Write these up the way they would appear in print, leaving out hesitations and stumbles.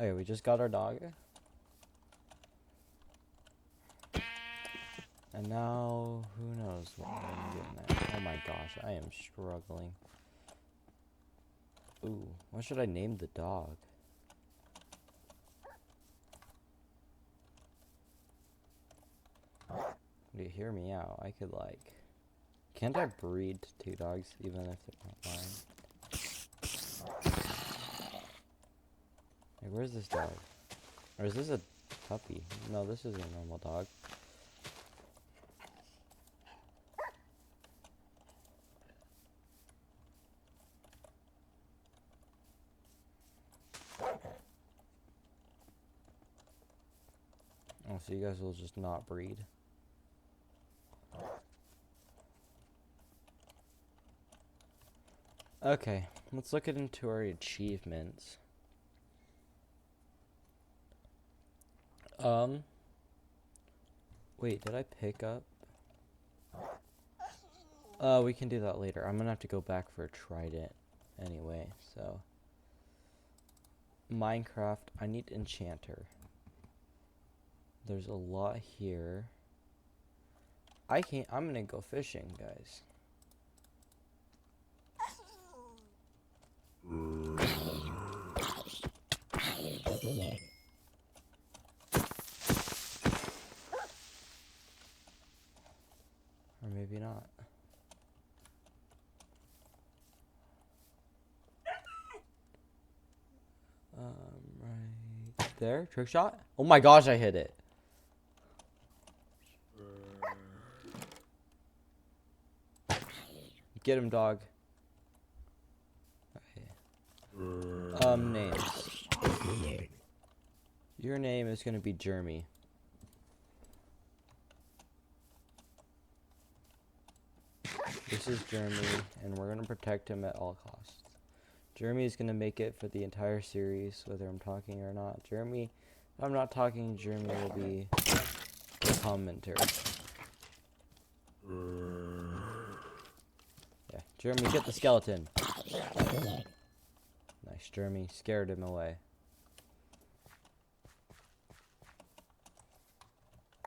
Okay, we just got our dog. And now, who knows what I'm getting at. Oh my gosh, I am struggling. Ooh, what should I name the dog? You hear me out. I could like... Can't I breed two dogs even if they're not mine? Hey, where's this dog? Or is this a puppy? No, this is a normal dog. Oh, so you guys will just not breed. Okay, let's look into our achievements. Wait, did I pick up? We can do that later. I'm gonna have to go back for a trident anyway, so. Minecraft, I need enchanter. There's a lot here. I'm gonna go fishing, guys. Or maybe not. Right there. Trick shot? Oh my gosh, I hit it. Get him, dog. Okay. Names. Your name is gonna be Jeremy. This is Jeremy, and we're gonna protect him at all costs. Jeremy is gonna make it for the entire series, whether I'm talking or not. Jeremy, if I'm not talking, Jeremy will be the commentator. Yeah, Jeremy, get the skeleton. Nice, Jeremy, scared him away.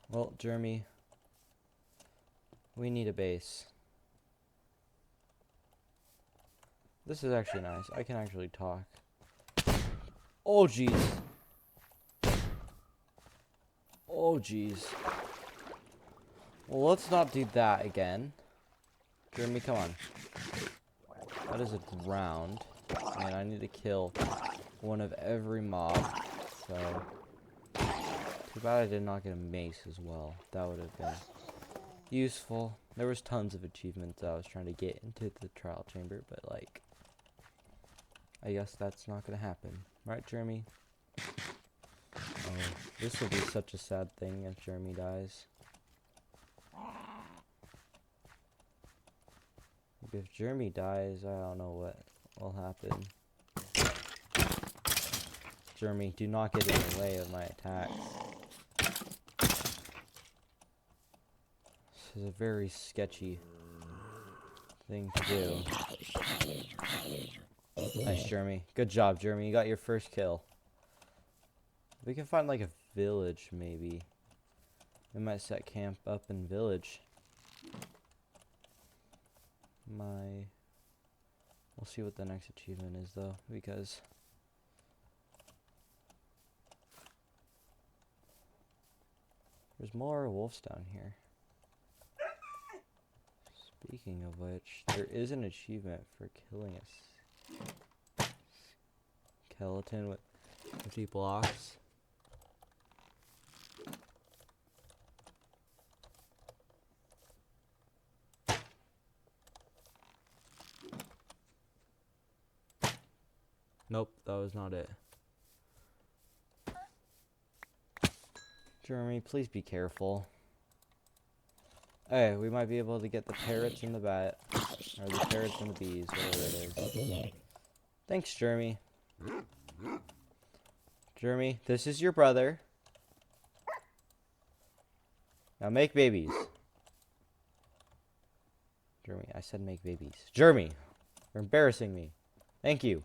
Well, Jeremy, we need a base. This is actually nice. I can actually talk. Oh, jeez. Oh, jeez. Well, let's not do that again. Jeremy, come on. That is a ground. And I need to kill one of every mob. So, too bad I did not get a mace as well. That would have been useful. There was tons of achievements that I was trying to get into the trial chamber, but like, I guess that's not gonna happen. Right, Jeremy? Oh, this will be such a sad thing if Jeremy dies. If Jeremy dies, I don't know what will happen. Jeremy, do not get in the way of my attacks. This is a very sketchy thing to do. Nice, Jeremy. Good job, Jeremy. You got your first kill. We can find like a village, maybe. We might set camp up in village. We'll see what the next achievement is, though, because there's more wolves down here. Speaking of which, there is an achievement for killing a skeleton with 50 blocks. Nope, that was not it. Jeremy, please be careful. Hey, we might be able to get the parrots and the bat. Or the parrots and the bees, whatever it is. Thanks, Jeremy. Jeremy, this is your brother. Now make babies. Jeremy, I said make babies. Jeremy, you're embarrassing me. Thank you.